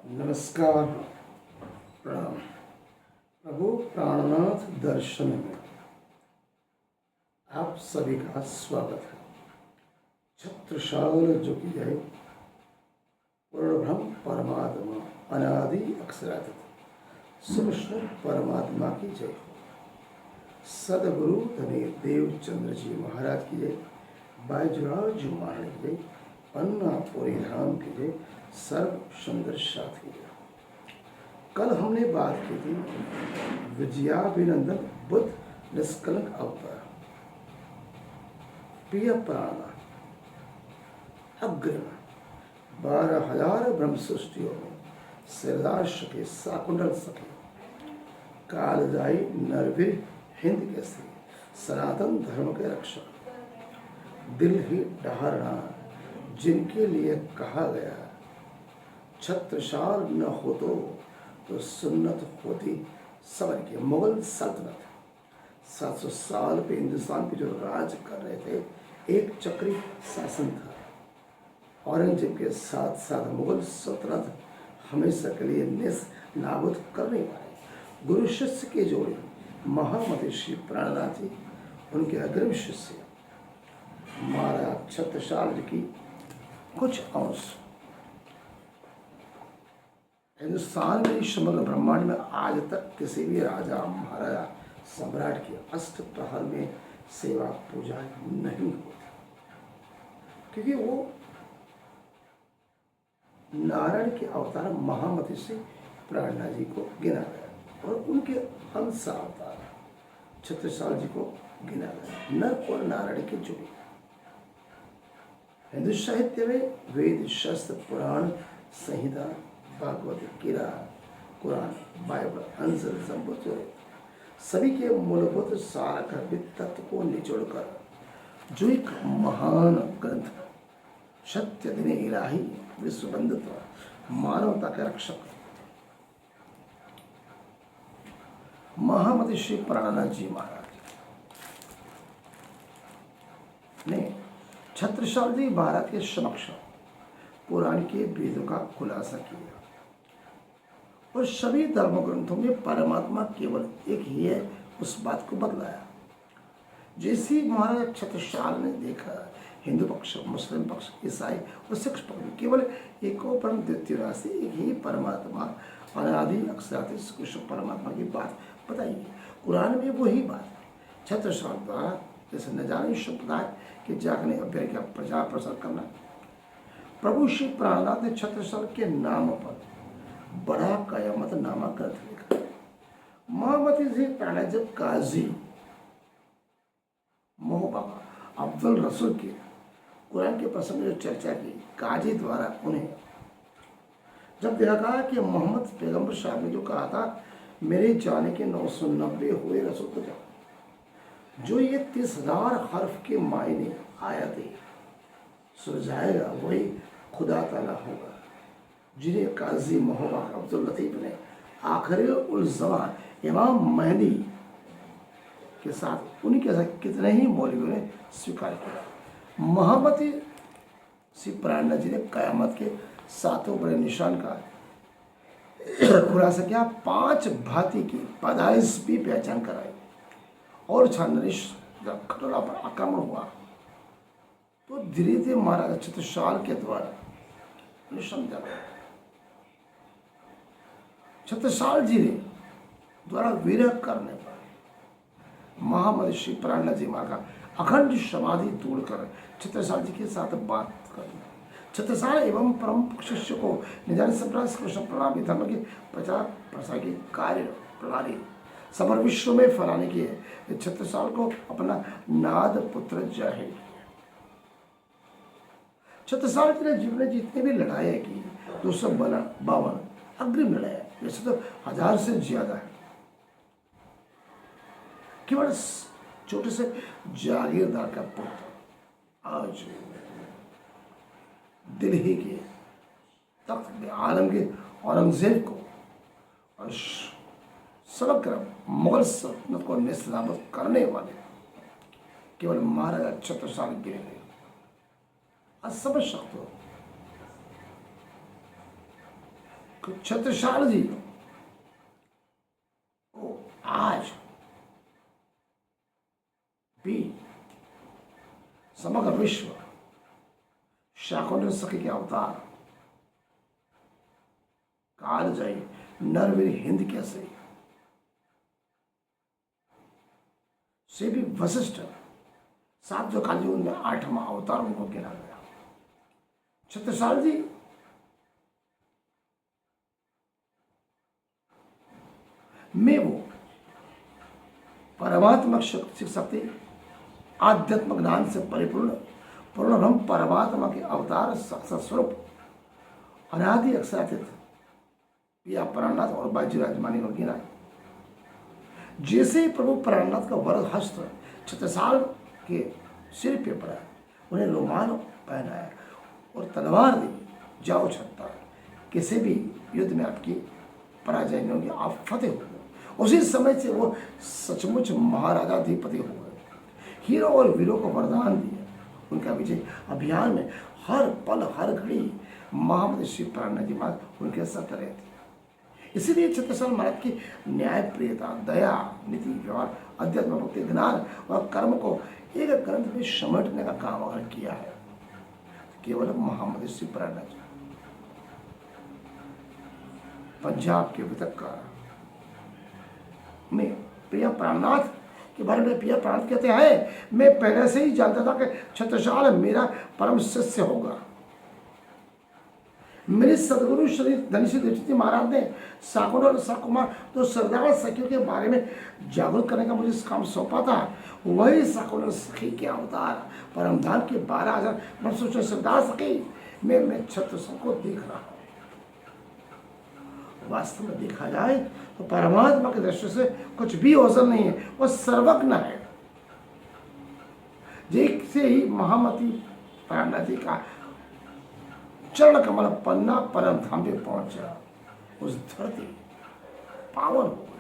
नमस्कार, प्रणाम। प्रभु प्राणनाथ दर्शन में आप सभी का स्वागत है। छत्रसाल जो कि है पूर्णब्रह्म परमात्मा अनादि अक्षरातीत सुविष्णु परमात्मा की जय हो। सदगुरु धनी देवचंद्र जी महाराज की जय, बैजराज महाराज की जय, अन्नापुरी धाम की जय, सर्व सुंदर साथ की जय। कल हमने बात की थी विजयाभिनंदन बुद्ध निष्कलंक अवतार प्रिय प्राणा अग्रिम 12,000 ब्रह्म सृष्टियों में सिरदार सके साकुंडल सके कालदायी नरवीर हिंद के श्री सनातन धर्म के रक्षक दिल ही डहरना जिनके लिए कहा गया छत्रसाल न हो तो सुन्नत होती समझ के मुगल सल्तनत 700 साल पे हिंदुस्तान पे जो राज कर रहे थे एक चक्री शासन था। औरंगजेब के साथ साथ मुगल सल्तनत हमेशा के लिए निस नाबूद करने वाले गुरु शिष्य के जोड़े महामती श्री प्राणनाथ जी उनके अग्रिम शिष्य महाराज छत्रसाल जी की कुछ अंश हिंदुस्तान में समग्र ब्रह्मांड में आज तक किसी भी राजा महाराजा सम्राट की अष्ट प्रहर में सेवा पूजा नहीं होती, क्योंकि वो नारायण के अवतार महामती से प्राणनाथ जी को गिना गया और उनके हंस अवतार छत्रसाल जी को गिना गया। नर और नारायण के जुड़े हिंदू साहित्य में वेद शास्त्र पुराण संहिता भागवत गीता कुरान बाइबल अंजल संबुद्ध सभी के मूलभूत सार गर्भित तत्व को निचोड़कर जो एक महान ग्रंथ सत्य दिन इलाही विश्व बंधुत्व मानवता के रक्षक महामती श्री प्राणनाथ जी महाराज ने छत्रसाल जी महाराज के समक्ष पुराण के वेदों का खुलासा किया और सभी धर्म ग्रंथों में परमात्मा केवल एक ही है उस बात को बतलाया। जैसे महाराज छत्रसाल ने देखा हिंदू पक्ष मुस्लिम पक्ष ईसाई और सिख पक्ष में केवल एको परम द्वितीय राशि एक ही परमात्मा अनादि अक्षरातीत कृष्ण परमात्मा की बात बताई है। कुरान में वही बात छत्रसाल द्वारा जैसे न जाने संप्रदाय के जागने अभ्यय का प्रचार प्रसार करना। प्रभु श्री प्राणनाथ ने छत्रसाल के नाम पर बड़ा कयामत नामा ग्रंथ लिखा। महामती जी प्राणनाथ जब काजी मोहबाबा अब्दुल रसूल की कुरान के प्रसंग में जो चर्चा की काजी द्वारा उन्हें जब देखा कि मोहम्मद पैगंबर साहब ने जो कहा था मेरे जाने के 990 हुए रसूल को जाओ, जो ये 30,000 हर्फ के मायने आया थे सुलझाएगा वही खुदा ताला होगा, जिन्हें काजी मोहम्मद अब्दुल लतीफ़ ने आखिरी उल ज़मान इमाम महदी के साथ उनके साथ कितने ही मौलवियों ने स्वीकार किया। महामती श्री प्राणनाथ जी ने कयामत के 7 बड़े निशान का खुलासा किया। 5 भांति की पैदाइश भी पहचान कराई और छानरिश जब खटोला पर आक्रमण हुआ तो धीरे धीरे महाराज छत्रसाल के द्वारा समझा गया। छत्रसाल जी ने द्वारा विरह करने पर महामती श्री प्राणनाथ जी महाराज का अखंड समाधि तोड़कर छत्रसाल जी के साथ बात करना। छत्रसाल एवं परम शिष्य को निजान संप्रदाय कृष्ण प्रणामी धर्म के प्रचार प्रसार की कार्य प्रणाली समर विश्व में फैलाने के लिए छत्रसाल को अपना नाद पुत्र जाहिर किया। छत्रसाल जी ने जीवन में जितने भी लड़ाइयाँ की 252 अग्रिम लड़ाइयाँ, वैसे तो 1000 से ज्यादा है, केवल छोटे से जागीरदार का पुत्र आज दिल्ली के तख्त में आलमगीर औरंगजेब को और समग्र मुगल सल्तनत को नेस्तनाबूद करने वाले केवल महाराजा छत्रसाल गिरे गए। आज समझ सकते हो छत्रसाल जी को आज भी समग्र विश्व शाकुंतल सखी के अवतार कालजयी नरवीर हिंद कैसे से भी वशिष्ठ सात जो कालयुग में 8वां अवतार उनको गिना गया। छत्रसाल जी में वो परमात्मक शक्ति आध्यात्मिक ज्ञान से परिपूर्ण पूर्ण ब्रह्म परमात्मा के अवतार साक्षात स्वरूप अनादि अक्षरातीत पिया प्राणनाथ और बाजीराज मानी को गिना। जैसे ही प्रभु प्राणनाथ का वरद हस्त छत्रसाल के सिर पे पड़ा, उन्हें रोमाल पहनाया और तलवार दी, जाओ छत्ता, किसी भी युद्ध में आपकी पराजय नहीं होगी, आप फतेह हो गए। उसी समय से वो सचमुच महाराजाधिपति हो गए। हीरो और वीरों को वरदान दिया। उनका विजय अभियान में हर पल हर घड़ी महामती श्री प्राणनाथ जी महाराज उनके साथ रहे थे। इसीलिए छत्रसाल महाराज की न्याय प्रियता, दया, नीति, व्यवहार, अध्यात्म, भक्ति, ज्ञान और कर्म को एक ग्रंथ में समेटने का काम अगर किया है केवल महामती श्री प्राणनाथ जी। पंजाब के वितरकार में प्रिया प्राणनाथ के बारे में प्रिया प्राणनाथ कहते हैं, मैं पहले से ही जानता था कि छत्रसाल मेरा परम शिष्य होगा। मेरे सदगुरु श्री धनी श्री दीक्षित जी महाराज ने शाकुंतल और सकुमार तो सरदार सखियों के बारे में जागरूक करने का मुझे काम सौंपा था, वही शाकुंतल सखी के अवतार परमधाम के 12,000 मनसुच सरदार सखी मैं छत्रसाल को देख रहा हूँ। वास्तव में देखा जाए तो परमात्मा की दृष्टि से कुछ भी ओझल नहीं है, वो सर्वज्ञ है। जैसे ही महामती प्राणनाथ जी का चरण कमल पन्ना परम धाम पे पहुंचा, उस धरती पावन हो गई।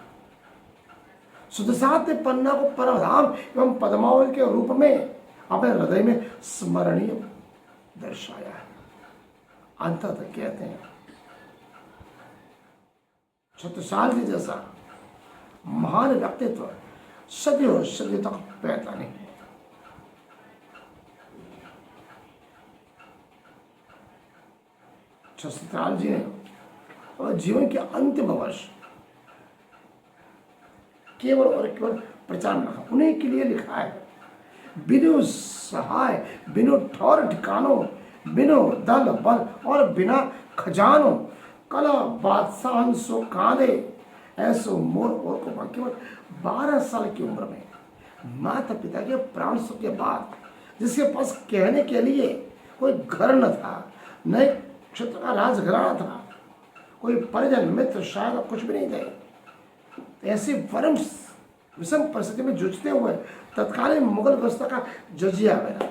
सुदसात ने पन्ना को परम धाम एवं पद्मावली के रूप में अपने हृदय में स्मरणीय दर्शाया है। अंततः कहते हैं छत्रसाल जी जैसा महान व्यक्तित्व सदियों सदियों तक पैदा नहीं है। छत्रसाल जी ने और जीवन के अंतिम वर्ष केवल और केवल प्रचार में रखा, उन्हीं के लिए लिखा है। बिनु सहाय, बिनु ठौर ठिकानों, बिनु दल बल और बिना खजानों, कला बादशाह सो कांदे ऐसो मोर और को केवल 12 साल की उम्र में माता पिता के प्राण सुख के बाद, जिसके पास कहने के लिए कोई घर न था, न क्षेत्र का राजघराना था, कोई परिजन मित्र शायद कुछ भी नहीं थे, ऐसी परम विषम परिस्थिति में जूझते हुए तत्कालीन मुगल व्यवस्था का जजिया बना,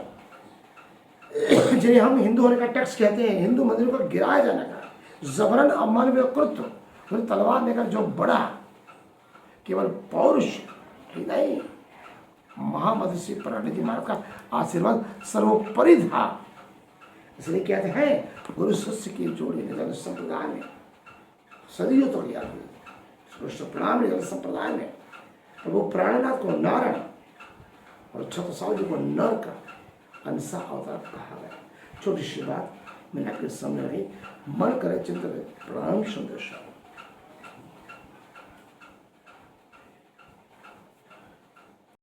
जिन्हें हम हिंदू होने का टैक्स कहते हैं, हिंदू मंदिरों का गिराया जाने का जबरन अमानवीय कृत्य, फिर तलवार लेकर जो बड़ा केवल पौरुष ही नहीं, महामती श्री प्राणनाथ जी महाराज का आशीर्वाद सर्वोपरि था। इसलिए कहते हैं गुरु शिष्य की जोड़ी निधन संप्रदाय में सदियों तक याद हुई। कृष्ण प्रणाम निधन संप्रदाय में प्रभु प्राणनाथ को नारायण और छत्रसाल जी को नर का अंशा अवतार कहा गया। छोटी सी बात मैंने आपके सामने रही, मन करे चिंतन प्रणाम संदेश।